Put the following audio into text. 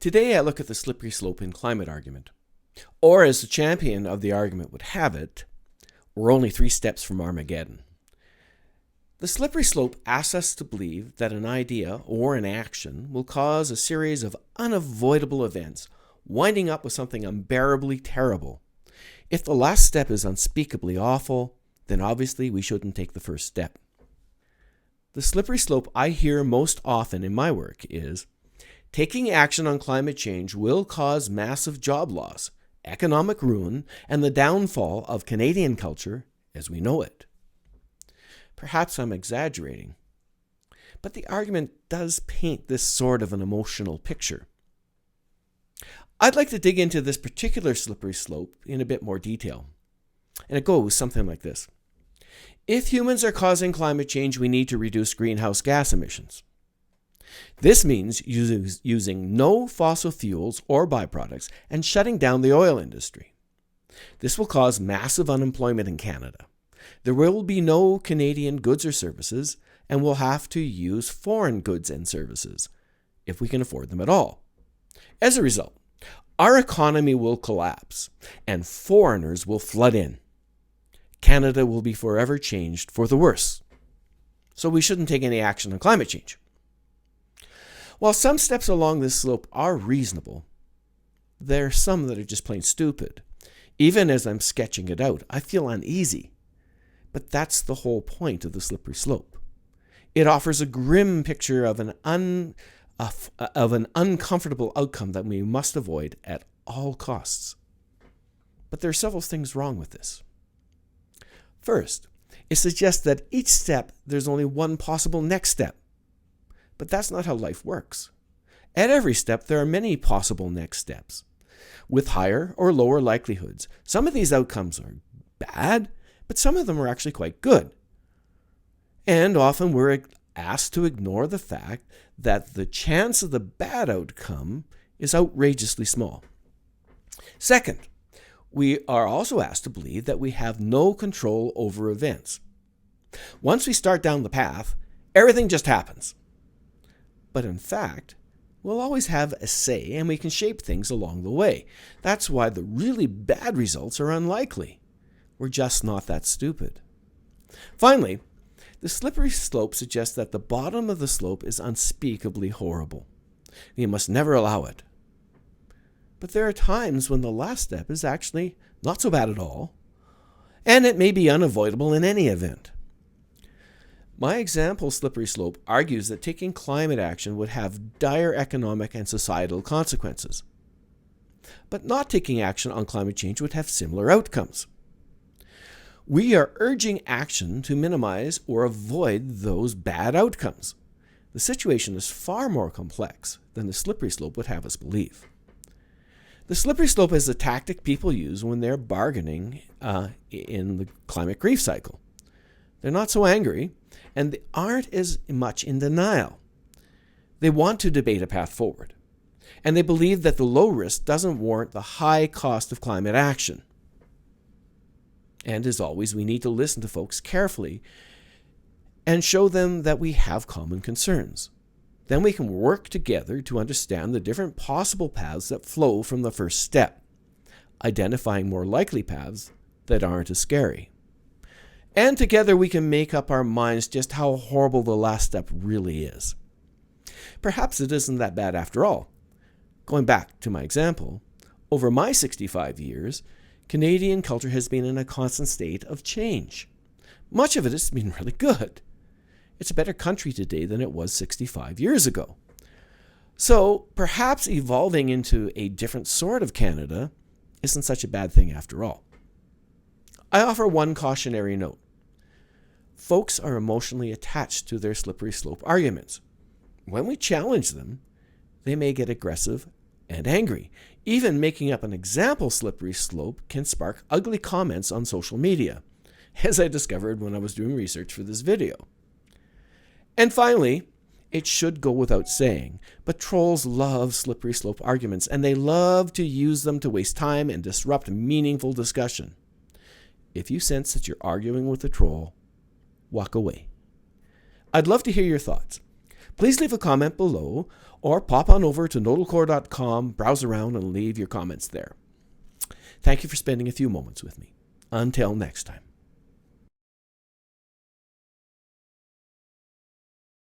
Today I look at the slippery slope in climate argument. Or as the champion of the argument would have it, we're only 3 steps from Armageddon. The slippery slope asks us to believe that an idea or an action will cause a series of unavoidable events, winding up with something unbearably terrible. If the last step is unspeakably awful, then obviously we shouldn't take the first step. The slippery slope I hear most often in my work is, taking action on climate change will cause massive job loss, economic ruin, and the downfall of Canadian culture as we know it. Perhaps I'm exaggerating, but the argument does paint this sort of an emotional picture. I'd like to dig into this particular slippery slope in a bit more detail, and it goes something like this. If humans are causing climate change, we need to reduce greenhouse gas emissions. This means using no fossil fuels or byproducts and shutting down the oil industry. This will cause massive unemployment in Canada. There will be no Canadian goods or services, and we'll have to use foreign goods and services, if we can afford them at all. As a result, our economy will collapse, and foreigners will flood in. Canada will be forever changed for the worse. So we shouldn't take any action on climate change. While some steps along this slope are reasonable, there are some that are just plain stupid. Even as I'm sketching it out, I feel uneasy. But that's the whole point of the slippery slope. It offers a grim picture of an uncomfortable outcome that we must avoid at all costs. But there are several things wrong with this. First, it suggests that each step there's only one possible next step. But that's not how life works. At every step, there are many possible next steps, with higher or lower likelihoods. Some of these outcomes are bad, but some of them are actually quite good. And often we're asked to ignore the fact that the chance of the bad outcome is outrageously small. Second, we are also asked to believe that we have no control over events. Once we start down the path, everything just happens. But in fact, we'll always have a say and we can shape things along the way. That's why the really bad results are unlikely. We're just not that stupid. Finally, the slippery slope suggests that the bottom of the slope is unspeakably horrible. You must never allow it. But there are times when the last step is actually not so bad at all, and it may be unavoidable in any event. My example slippery slope argues that taking climate action would have dire economic and societal consequences. But not taking action on climate change would have similar outcomes. We are urging action to minimize or avoid those bad outcomes. The situation is far more complex than the slippery slope would have us believe. The slippery slope is a tactic people use when they're bargaining in the climate grief cycle. They're not so angry, and they aren't as much in denial. They want to debate a path forward, and they believe that the low risk doesn't warrant the high cost of climate action. And as always, we need to listen to folks carefully and show them that we have common concerns. Then we can work together to understand the different possible paths that flow from the first step, identifying more likely paths that aren't as scary. And together we can make up our minds just how horrible the last step really is. Perhaps it isn't that bad after all. Going back to my example, over my 65 years, Canadian culture has been in a constant state of change. Much of it has been really good. It's a better country today than it was 65 years ago. So perhaps evolving into a different sort of Canada isn't such a bad thing after all. I offer one cautionary note. Folks are emotionally attached to their slippery slope arguments. When we challenge them, they may get aggressive and angry. Even making up an example slippery slope can spark ugly comments on social media, as I discovered when I was doing research for this video. And finally, it should go without saying, but trolls love slippery slope arguments, and they love to use them to waste time and disrupt meaningful discussion. If you sense that you're arguing with a troll, walk away. I'd love to hear your thoughts. Please leave a comment below or pop on over to nodalcore.com, browse around, and leave your comments there. Thank you for spending a few moments with me. Until next time.